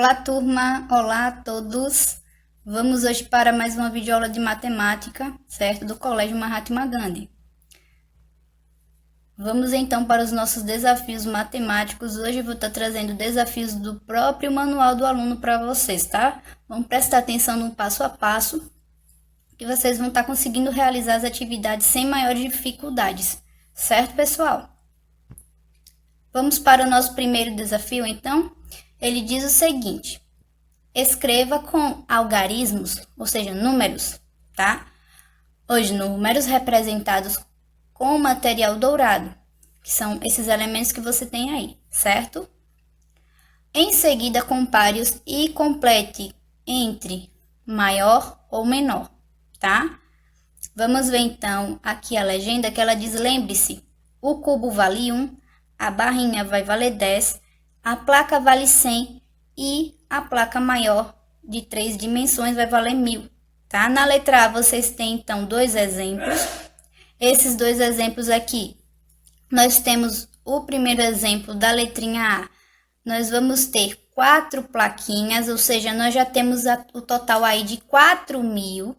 Olá, turma! Olá a todos! Vamos hoje para mais uma videoaula de matemática, certo? Do Colégio Mahatma Gandhi. Vamos então para os nossos desafios matemáticos. Hoje eu vou estar trazendo desafios do próprio manual do aluno para vocês, tá? Vamos prestar atenção no passo a passo, que vocês vão estar conseguindo realizar as atividades sem maiores dificuldades, certo, pessoal? Vamos para o nosso primeiro desafio, então? Ele diz o seguinte: escreva com algarismos, ou seja, números, tá? Os números representados com material dourado, que são esses elementos que você tem aí, certo? Em seguida, compare-os e complete entre maior ou menor, tá? Vamos ver então aqui a legenda que ela diz: lembre-se, o cubo vale 1, a barrinha vai valer 10, a placa vale 100 e a placa maior de 3 dimensões vai valer 1000, tá? Na letra A vocês têm então dois exemplos. Esses dois exemplos aqui, nós temos o primeiro exemplo da letrinha A. Nós vamos ter 4 plaquinhas, ou seja, nós já temos o total aí de 4.000.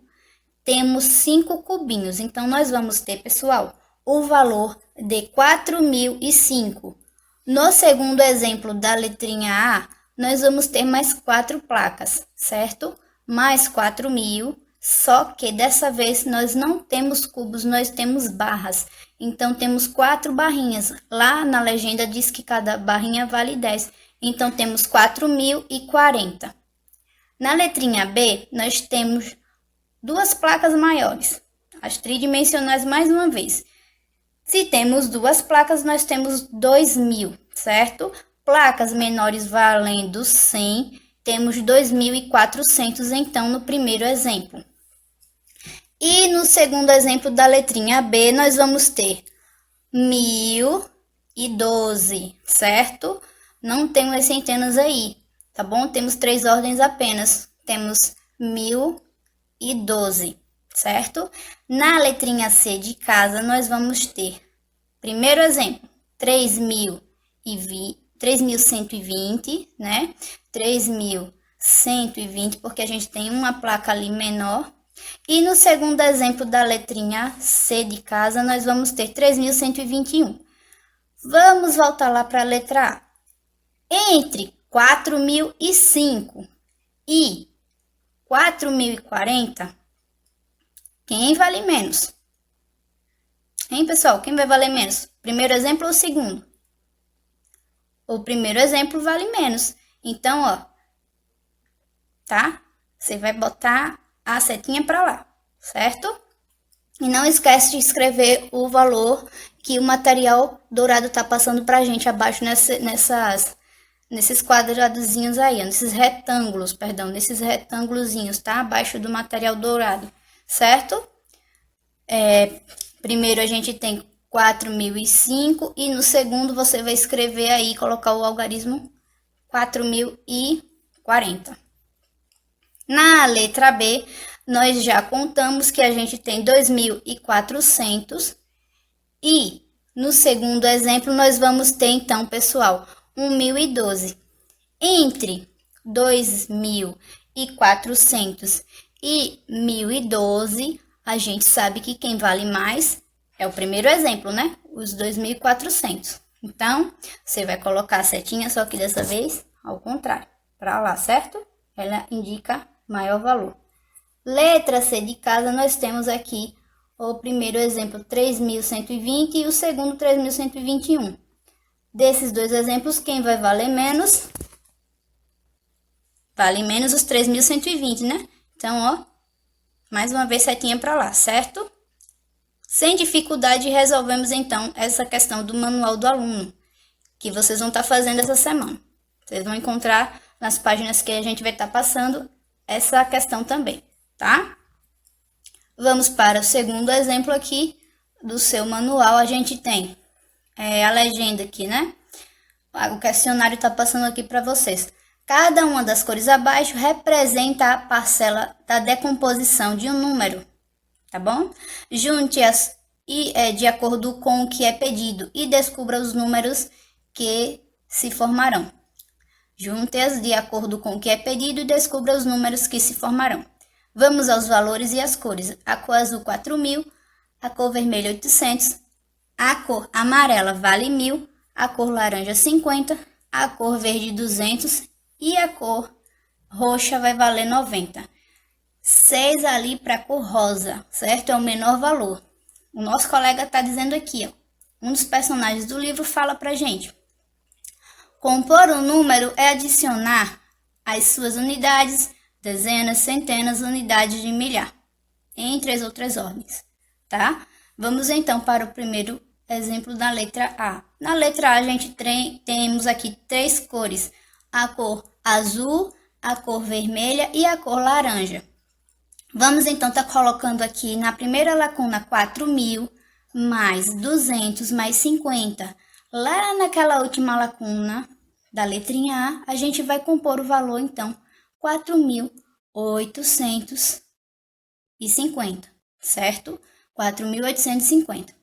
Temos 5 cubinhos, então nós vamos ter, pessoal, o valor de 4.005. No segundo exemplo da letrinha A, nós vamos ter mais 4 placas, certo? Mais 4.000, só que dessa vez nós não temos cubos, nós temos barras. Então temos 4 barrinhas. Lá na legenda diz que cada barrinha vale 10. Então temos 4.040. Na letrinha B, nós temos duas placas maiores, as tridimensionais mais uma vez. Se temos duas placas, nós temos 2.000, certo? Placas menores valendo 100, temos 2.400 então no primeiro exemplo. E no segundo exemplo da letrinha B, nós vamos ter 1.012, certo? Não temos as centenas aí, tá bom? Temos 3 ordens apenas. Temos 1.012, certo? Na letrinha C de casa, nós vamos ter, primeiro exemplo, 3.120, né? 3.120, porque a gente tem uma placa ali menor. E no segundo exemplo da letrinha C de casa, nós vamos ter 3.121. Vamos voltar lá para a letra A. Entre 4.005 e 4.040, quem vale menos? Hein, pessoal? Quem vai valer menos? Primeiro exemplo ou o segundo? O primeiro exemplo vale menos. Então, ó, tá? Você vai botar a setinha para lá, certo? E não esquece de escrever o valor que o material dourado tá passando pra gente abaixo nesses quadradozinhos aí, nesses retângulos, nesses retângulozinhos, tá? Abaixo do material dourado, certo? Primeiro a gente tem 4.005 e no segundo você vai escrever aí, colocar o algarismo 4.040. Na letra B, nós já contamos que a gente tem 2.400 e no segundo exemplo nós vamos ter então, pessoal, 1.012. Entre 2.400 e 1.012, a gente sabe que quem vale mais é o primeiro exemplo, né? Os 2.400. Então, você vai colocar a setinha, só que dessa vez ao contrário, para lá, certo? Ela indica maior valor. Letra C de casa, nós temos aqui o primeiro exemplo 3.120 e o segundo 3.121. Desses dois exemplos, quem vai valer menos? Vale menos os 3.120, né? Então, ó, mais uma vez setinha para lá, certo? Sem dificuldade, resolvemos então essa questão do manual do aluno, que vocês vão estar fazendo essa semana. Vocês vão encontrar nas páginas que a gente vai estar passando essa questão também, tá? Vamos para o segundo exemplo aqui do seu manual. A gente tem a legenda aqui, né? O questionário está passando aqui para vocês. Cada uma das cores abaixo representa a parcela da decomposição de um número, tá bom? Junte-as de acordo com o que é pedido e descubra os números que se formarão. Junte-as de acordo com o que é pedido e descubra os números que se formarão. Vamos aos valores e às cores. A cor azul 4.000, a cor vermelha 800, a cor amarela vale 1.000, a cor laranja 50, a cor verde 200 e a cor roxa vai valer 90. 6 ali para a cor rosa, certo? É o menor valor. O nosso colega está dizendo aqui, ó. Um dos personagens do livro fala pra gente. Compor um número é adicionar as suas unidades, dezenas, centenas, unidades de milhar, entre as outras ordens, tá? Vamos então para o primeiro exemplo da letra A. Na letra A, a gente temos aqui 3 cores, a cor azul, a cor vermelha e a cor laranja. Vamos então estar colocando aqui na primeira lacuna 4.000, mais 200, mais 50. Lá naquela última lacuna da letrinha A, a gente vai compor o valor então 4.850, certo? 4.850.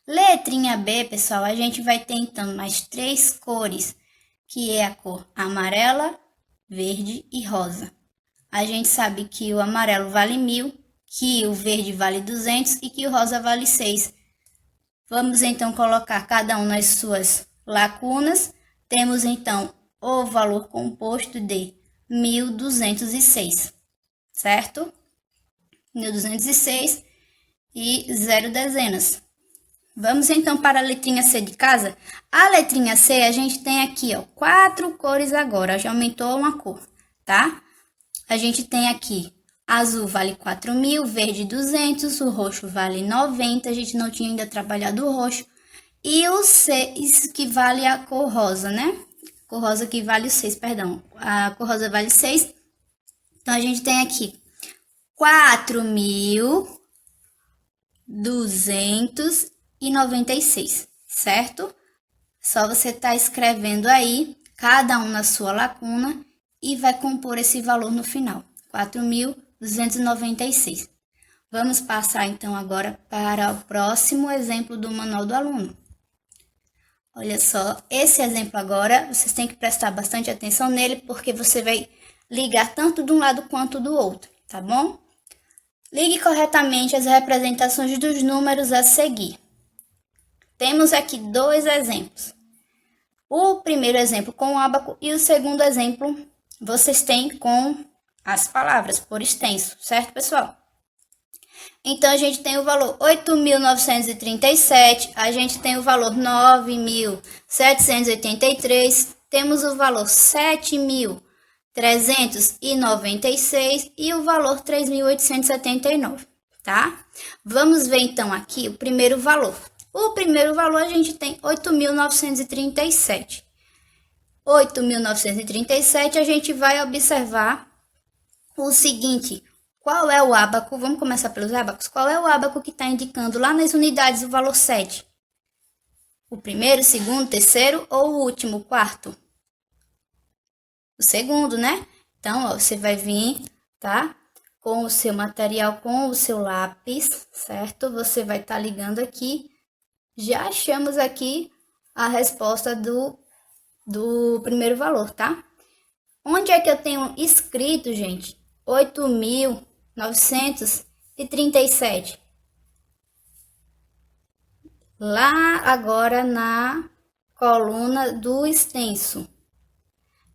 Letrinha B, pessoal, a gente vai ter então mais 3 cores, que é a cor amarela, verde e rosa. A gente sabe que o amarelo vale 1.000, que o verde vale 200 e que o rosa vale 6. Vamos então colocar cada um nas suas lacunas. Temos então o valor composto de 1.206, certo? 1.206 e 0 dezenas. Vamos então para a letrinha C de casa. A letrinha C a gente tem aqui, ó, 4 cores agora, já aumentou uma cor, tá? A gente tem aqui, azul vale 4.000, verde 200, o roxo vale 90, a gente não tinha ainda trabalhado o roxo. E o 6 que vale a cor rosa, né? Cor rosa que vale o 6, perdão. A cor rosa vale 6. Então, a gente tem aqui 4.296, certo? Só você tá escrevendo aí, cada um na sua lacuna, e vai compor esse valor no final, 4.296. Vamos passar então agora para o próximo exemplo do manual do aluno. Olha só, esse exemplo agora, vocês têm que prestar bastante atenção nele, porque você vai ligar tanto de um lado quanto do outro, tá bom? Ligue corretamente as representações dos números a seguir. Temos aqui 2 exemplos. O primeiro exemplo com o ábaco e o segundo exemplo vocês têm com as palavras por extenso, certo, pessoal? Então, a gente tem o valor 8.937, a gente tem o valor 9.783, temos o valor 7.396 e o valor 3.879, tá? Vamos ver então aqui o primeiro valor. O primeiro valor a gente tem 8.937. 8.937, a gente vai observar o seguinte: qual é o ábaco? Vamos começar pelos ábacos. Qual é o ábaco que está indicando lá nas unidades o valor 7? O primeiro, segundo, terceiro ou o último, o quarto? O segundo, né? Então, ó, você vai vir, tá? Com o seu material, com o seu lápis, certo? Você vai estar ligando aqui. Já achamos aqui a resposta do primeiro valor, tá? Onde é que eu tenho escrito, gente? 8.937. Lá agora na coluna do extenso.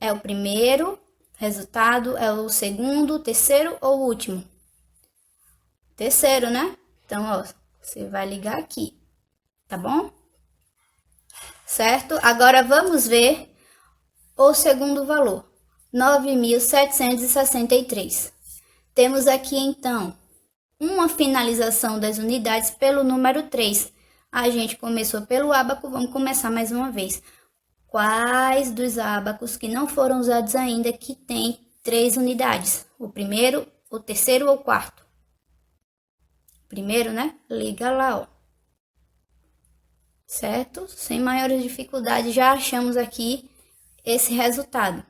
É o primeiro resultado, é o segundo, terceiro ou último? Terceiro, né? Então, ó, você vai ligar aqui, tá bom? Certo? Agora vamos ver o segundo valor, 9.763. Temos aqui, então, uma finalização das unidades pelo número 3. A gente começou pelo ábaco, vamos começar mais uma vez. Quais dos ábacos que não foram usados ainda que tem 3 unidades? O primeiro, o terceiro ou o quarto? Primeiro, né? Liga lá, ó. Certo? Sem maiores dificuldades, já achamos aqui esse resultado.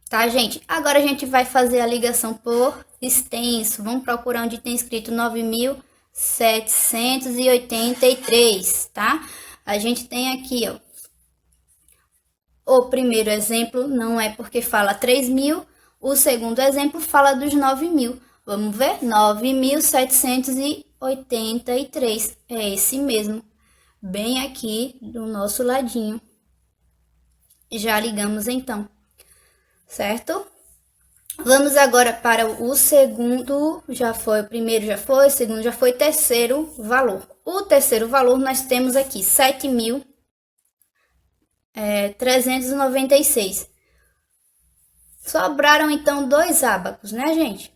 Tá, gente? Agora a gente vai fazer a ligação por extenso. Vamos procurar onde tem escrito 9.783, tá? A gente tem aqui, ó, O primeiro exemplo não é porque fala 3.000, o segundo exemplo fala dos 9.000. Vamos ver? 9.783. É esse mesmo. Bem aqui do nosso ladinho. Já ligamos então, certo? Vamos agora para o segundo, já foi, o primeiro já foi, o segundo já foi, terceiro valor. O terceiro valor nós temos aqui 7.396. Sobraram então 2 ábacos, né, gente?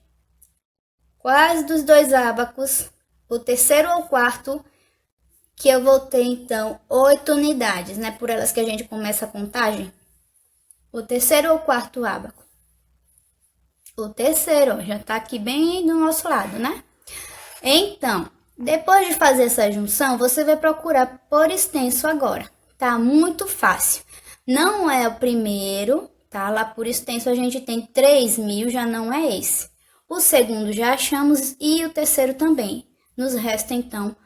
Quais dos 2 ábacos? O terceiro ou o quarto, que eu vou ter então 8 unidades, né? Por elas que a gente começa a contagem. O terceiro ou o quarto ábaco? O terceiro, já tá aqui bem do nosso lado, né? Então, depois de fazer essa junção, você vai procurar por extenso agora. Tá muito fácil. Não é o primeiro, tá? Lá por extenso a gente tem 3.000, já não é esse. O segundo já achamos e o terceiro também. Nos resta então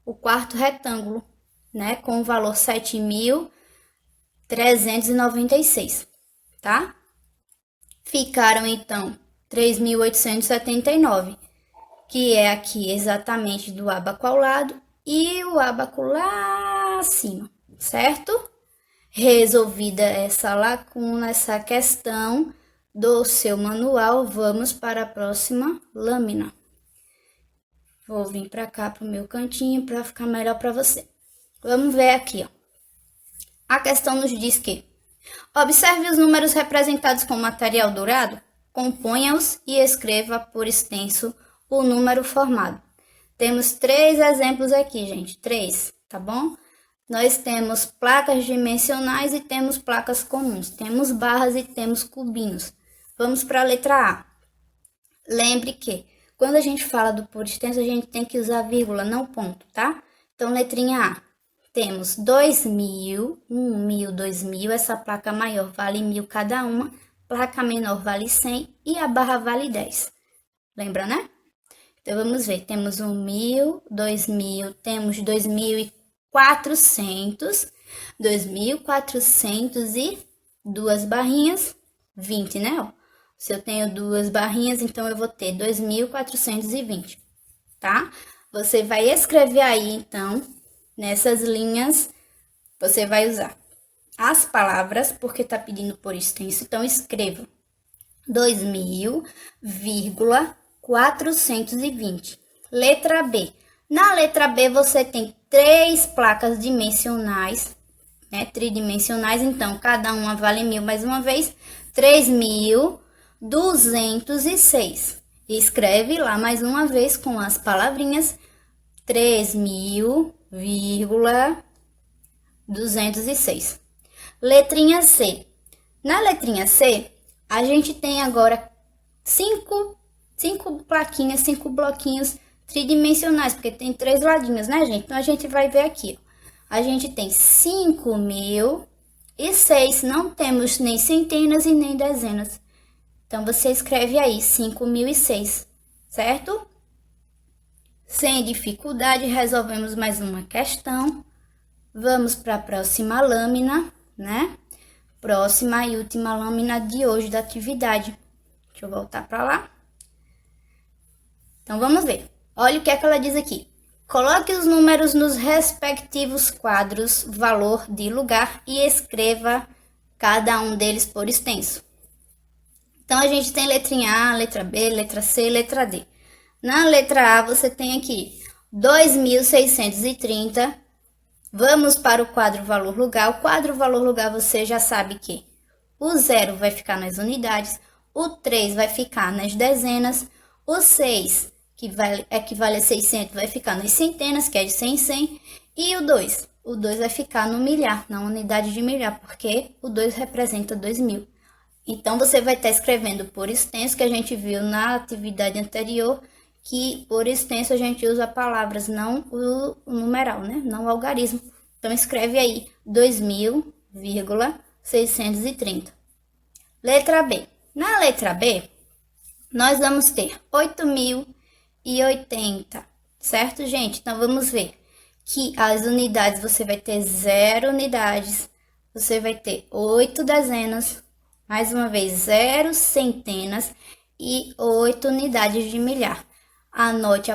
o quarto retângulo, né? Com o valor 7.396, tá? Ficaram, então, 3.879, que é aqui exatamente do ábaco ao lado e o ábaco lá acima, certo? Resolvida essa lacuna, essa questão do seu manual, vamos para a próxima lâmina. Vou vir para cá, para o meu cantinho, para ficar melhor para você. Vamos ver aqui, ó. A questão nos diz que observe os números representados com material dourado, componha-os e escreva por extenso o número formado. Temos 3 exemplos aqui, gente, 3, tá bom? Nós temos placas dimensionais e temos placas comuns, temos barras e temos cubinhos. Vamos para a letra A. Lembre que quando a gente fala do por extenso, a gente tem que usar vírgula, não ponto, tá? Então, letrinha A. Temos 2.000, 1.000, 2.000, essa placa maior vale 1.000 cada uma, placa menor vale 100 e a barra vale 10. Lembra, né? Então, vamos ver, temos 1.000, 2.000, temos 2.400, 2.400 e 2 barrinhas, 20, né? Ó, se eu tenho 2 barrinhas, então eu vou ter 2.420, tá? Você vai escrever aí, então, nessas linhas, você vai usar as palavras, porque tá pedindo por extenso, então escreva 2.420. Letra B. Na letra B, você tem 3 placas dimensionais, né? Tridimensionais, então, cada uma vale 1.000 mais uma vez, 3.206. Escreve lá mais uma vez com as palavrinhas 3.206. Letrinha C. Na letrinha C, a gente tem agora 5 plaquinhas, 5 bloquinhos tridimensionais, porque tem 3 ladinhos, né, gente? Então, a gente vai ver aqui, ó. A gente tem 5.006, não temos nem centenas e nem dezenas. Então, você escreve aí 5.006, certo? Sem dificuldade, resolvemos mais uma questão. Vamos para a próxima lâmina, né? Próxima e última lâmina de hoje da atividade. Deixa eu voltar para lá. Então, vamos ver. Olha o que é que ela diz aqui. Coloque os números nos respectivos quadros, valor de lugar, e escreva cada um deles por extenso. Então, a gente tem letrinha A, letra B, letra C, letra D. Na letra A, você tem aqui 2.630. Vamos para o quadro valor lugar. O quadro valor lugar, você já sabe que o 0 vai ficar nas unidades, o 3 vai ficar nas dezenas, o 6, que equivale a 600, vai ficar nas centenas, que é de 100 em 100, e o 2. O 2 vai ficar no milhar, na unidade de milhar, porque o 2 representa 2.000. Então, você vai estar escrevendo por extenso, que a gente viu na atividade anterior, que por extenso a gente usa palavras, não o numeral, né? Não o algarismo. Então, escreve aí 2.630. Letra B. Na letra B, nós vamos ter 8.080, certo, gente? Então, vamos ver que as unidades, você vai ter 0 unidades, você vai ter 8 dezenas, mais uma vez 0 centenas e 8 unidades de milhar. Anote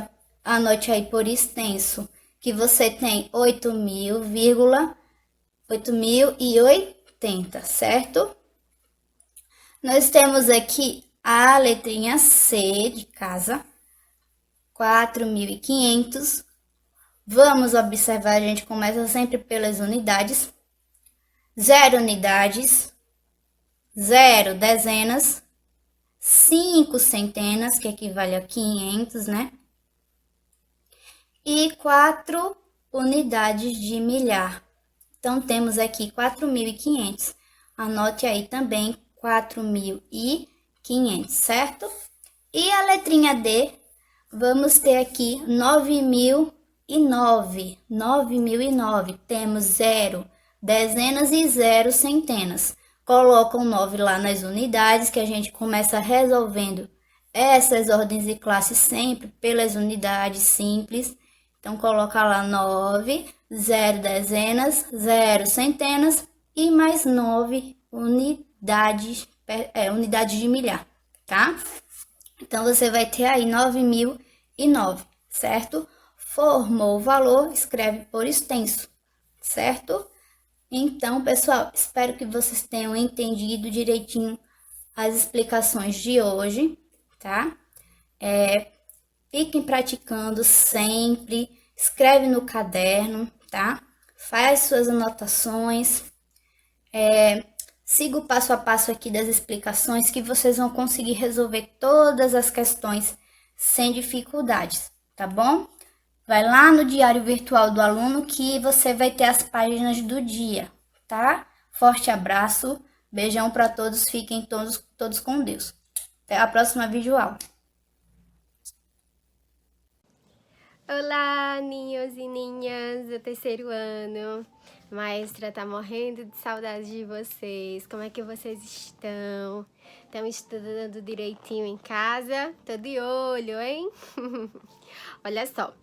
aí por extenso que você tem 8.080, certo? Nós temos aqui a letrinha C de casa, 4.500. Vamos observar, a gente começa sempre pelas unidades. 0 unidades, 0 dezenas, 5 centenas, que equivale a 500, né? E 4 unidades de milhar. Então, temos aqui 4.500. Anote aí também 4.500, certo? E a letrinha D, vamos ter aqui 9.009. 9.009. Temos 0 dezenas e 0 centenas. Coloca o 9 lá nas unidades, que a gente começa resolvendo essas ordens de classe sempre pelas unidades simples. Então, coloca lá 9, 0 dezenas, 0 centenas e mais 9 unidades de milhar, tá? Então, você vai ter aí 9.009, certo? Formou o valor, escreve por extenso, certo? Então, pessoal, espero que vocês tenham entendido direitinho as explicações de hoje, tá? Fiquem praticando sempre, escreve no caderno, tá? Faz suas anotações, siga o passo a passo aqui das explicações que vocês vão conseguir resolver todas as questões sem dificuldades, tá bom? Vai lá no diário virtual do aluno que você vai ter as páginas do dia, tá? Forte abraço, beijão para todos, fiquem todos com Deus. Até a próxima videoaula. Olá, ninhos e ninhas do terceiro ano. A maestra tá morrendo de saudade de vocês. Como é que vocês estão? Estão estudando direitinho em casa? Tô de olho, hein? Olha só,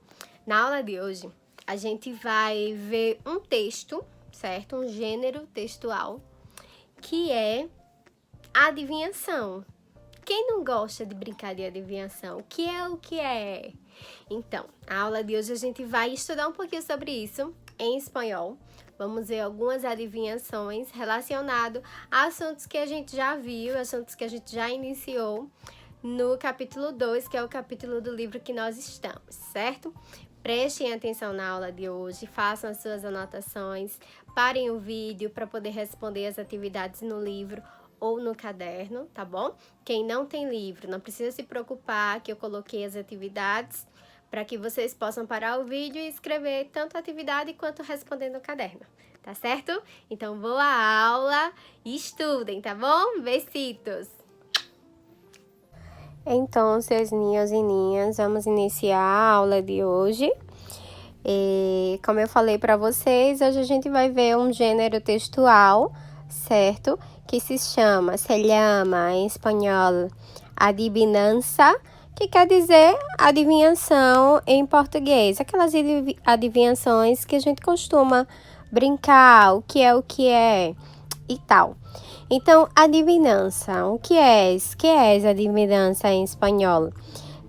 na aula de hoje a gente vai ver um texto, certo? Um gênero textual, que é adivinhação. Quem não gosta de brincar de adivinhação? O que é o que é? Então, a aula de hoje a gente vai estudar um pouquinho sobre isso em espanhol. Vamos ver algumas adivinhações relacionadas a assuntos que a gente já viu, assuntos que a gente já iniciou no capítulo 2, que é o capítulo do livro que nós estamos, certo? Prestem atenção na aula de hoje, façam as suas anotações, parem o vídeo para poder responder as atividades no livro ou no caderno, tá bom? Quem não tem livro, não precisa se preocupar que eu coloquei as atividades para que vocês possam parar o vídeo e escrever tanto a atividade quanto responder no caderno, tá certo? Então, boa aula e estudem, tá bom? Besitos! Então, seus ninhos e ninhas, vamos iniciar a aula de hoje. E, como eu falei para vocês, hoje a gente vai ver um gênero textual, certo? Que se llama em espanhol adivinança, que quer dizer adivinhação em português. Aquelas adivinhações que a gente costuma brincar, o que é e tal. Então, adivinança, o que é? Que é adivinança em espanhol?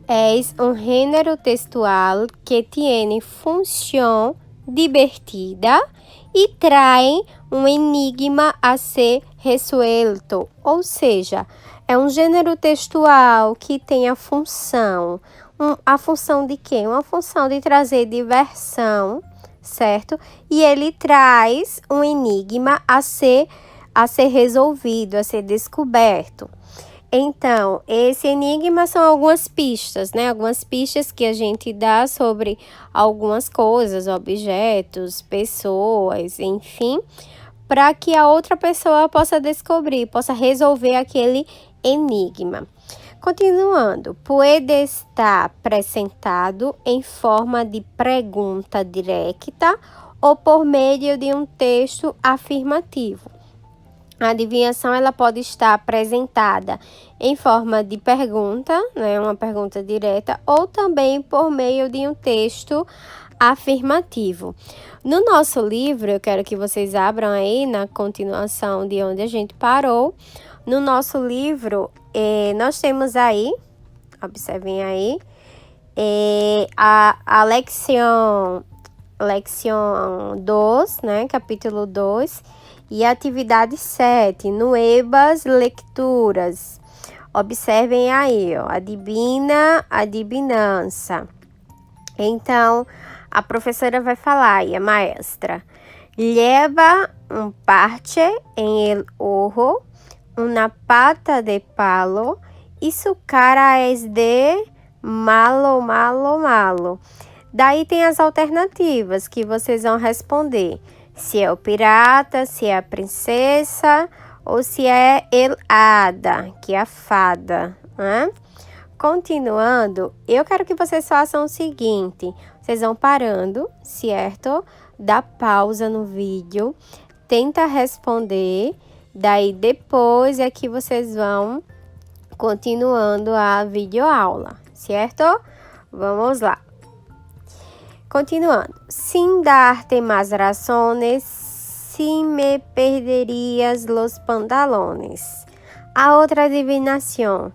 Es un género textual que tiene función divertida e trae um enigma a ser resuelto, ou seja, é um gênero textual que tem a função. A função de quê? Uma função de trazer diversão, certo? E ele traz um enigma a ser resolvido, a ser descoberto. Então, esse enigma são algumas pistas, né? Algumas pistas que a gente dá sobre algumas coisas, objetos, pessoas, enfim, para que a outra pessoa possa descobrir, possa resolver aquele enigma. Continuando, puede estar apresentado em forma de pergunta direta ou por meio de um texto afirmativo. A adivinhação ela pode estar apresentada em forma de pergunta, né, uma pergunta direta, ou também por meio de um texto afirmativo. No nosso livro, eu quero que vocês abram aí na continuação de onde a gente parou. No nosso livro, nós temos aí, observem aí, a leção 2, né, capítulo 2, e atividade 7, nuevas lecturas. Observem aí, ó, adivina, adivinança. Então, a professora vai falar aí, a maestra. Lleva un parche en el ojo, una pata de palo, y su cara es de malo, malo, malo. Daí tem as alternativas que vocês vão responder. Se é o pirata, se é a princesa ou se é el hada, que é a fada, né? Continuando, eu quero que vocês façam o seguinte. Vocês vão parando, certo? Dá pausa no vídeo, tenta responder. Daí depois é que vocês vão continuando a videoaula, certo? Vamos lá. Continuando. Sin darte más razones, si me perderías los pantalones. A outra adivinação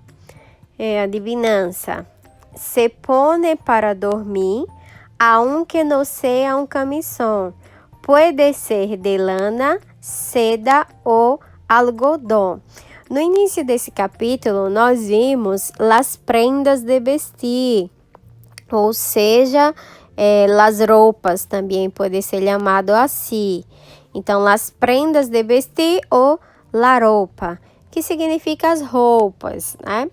é adivinança. Se pone para dormir, aunque no sea un camisón. Puede ser de lana, seda ou algodão. No início desse capítulo, nós vimos las prendas de vestir, ou seja, las roupas também pode ser chamado assim. Então, las prendas de vestir ou la roupa, que significa as roupas, né?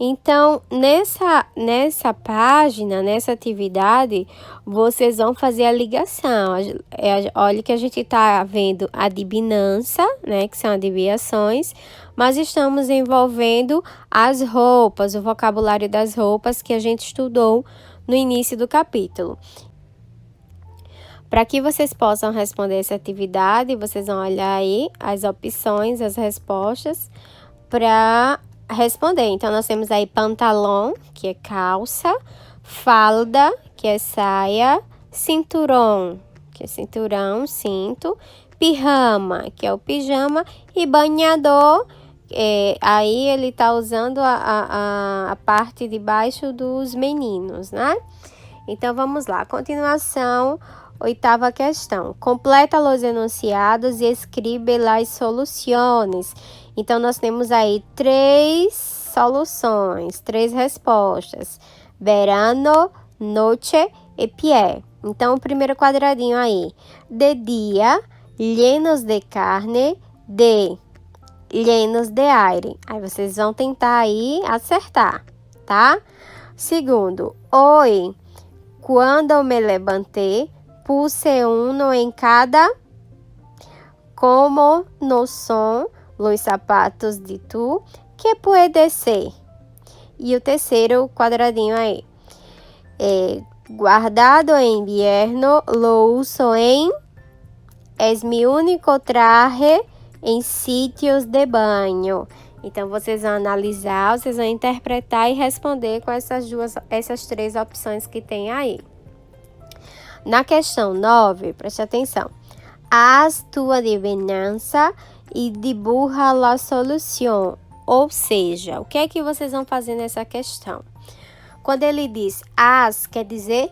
Então, nessa página, nessa atividade, vocês vão fazer a ligação. Olha que a gente está vendo adivinança, né, que são adivinhações, mas estamos envolvendo as roupas, o vocabulário das roupas que a gente estudou no início do capítulo. Para que vocês possam responder essa atividade, vocês vão olhar aí as opções, as respostas para responder. Então, nós temos aí pantalão, que é calça, falda, que é saia, cinturão, que é cinturão, cinto, pijama, que é o pijama, e banhador, aí ele tá usando a parte de baixo dos meninos, né? Então, vamos lá. Continuação, 8ª questão. Completa os enunciados e escreve las soluções. Então, nós temos aí 3 soluções, 3 respostas. Verano, noche e pie. Então, o primeiro quadradinho aí. De dia, llenos de carne, de llenos de aire. Aí, vocês vão tentar aí acertar, tá? Segundo, hoy, quando me levantei, puse uno em cada, como no son los zapatos de tu, que puede ser. E o terceiro quadradinho aí. Guardado en invierno, lo uso en, es mi único traje em sítios de banho. Então, vocês vão analisar, vocês vão interpretar e responder com essas 3 opções que tem aí. Na questão 9, preste atenção. Haz tu adivinança e dibuja a solução. Ou seja, o que é que vocês vão fazer nessa questão? Quando ele diz haz, quer dizer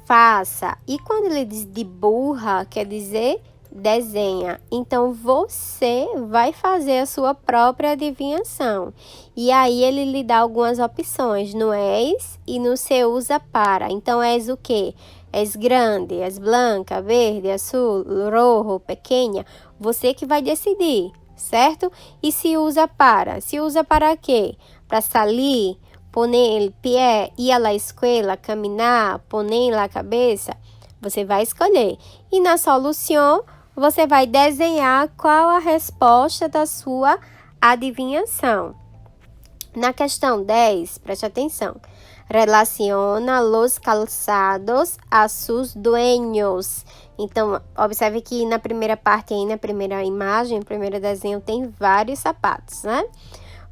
faça. E quando ele diz dibuja, quer dizer desenha. Então, você vai fazer a sua própria adivinhação. E aí, ele lhe dá algumas opções no és e no se usa para. Então, és o quê? És grande, és branca, verde, azul, rojo, pequena. Você que vai decidir, certo? E se usa para? Se usa para quê? Para salir, poner el pie, ir à la escola, caminhar, poner la cabeça. Você vai escolher. E na solução, você vai desenhar qual a resposta da sua adivinhação. Na questão 10, preste atenção. Relaciona los calzados a sus dueños. Então, observe que na primeira parte aí, na primeira imagem, no primeiro desenho, tem vários sapatos, né?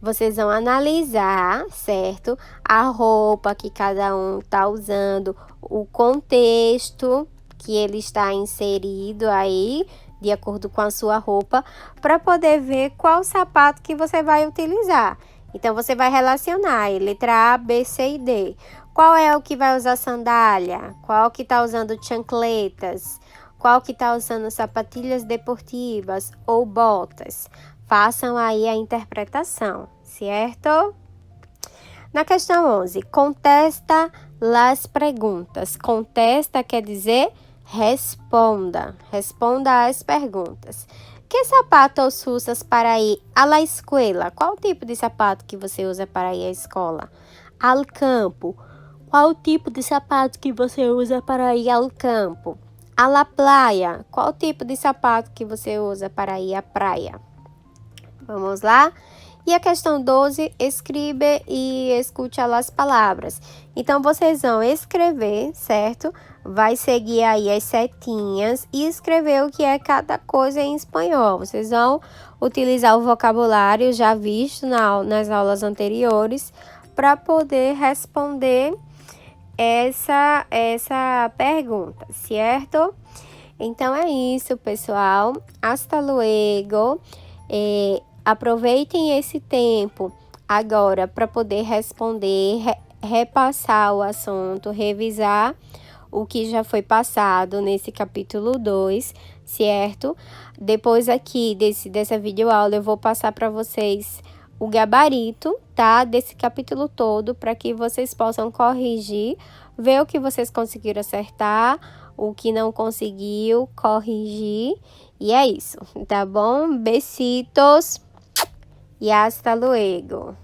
Vocês vão analisar, certo? A roupa que cada um tá usando, o contexto que ele está inserido aí, de acordo com a sua roupa, para poder ver qual sapato que você vai utilizar. Então, você vai relacionar aí, letra A, B, C e D. Qual é o que vai usar sandália? Qual que tá usando chancletas? Qual que tá usando sapatilhas deportivas ou botas? Façam aí a interpretação, certo? Na questão 11, contesta las perguntas. Contesta quer dizer responda. Responda às perguntas. Que sapatos usas para ir à la escola? Qual tipo de sapato que você usa para ir à escola? Al campo. Qual tipo de sapato que você usa para ir ao campo? A la playa. Qual tipo de sapato que você usa para ir à praia? Vamos lá? E a questão 12, escreve e escute as palavras. Então, vocês vão escrever, certo? Vai seguir aí as setinhas e escrever o que é cada coisa em espanhol. Vocês vão utilizar o vocabulário já visto nas aulas anteriores para poder responder essa pergunta, certo? Então, é isso, pessoal. Hasta luego. Aproveitem esse tempo agora para poder responder, repassar o assunto, revisar o que já foi passado nesse capítulo 2, certo? Depois aqui dessa videoaula eu vou passar para vocês o gabarito, tá? Desse capítulo todo, para que vocês possam corrigir, ver o que vocês conseguiram acertar, o que não conseguiu, corrigir. E é isso, tá bom? Besitos. E hasta luego.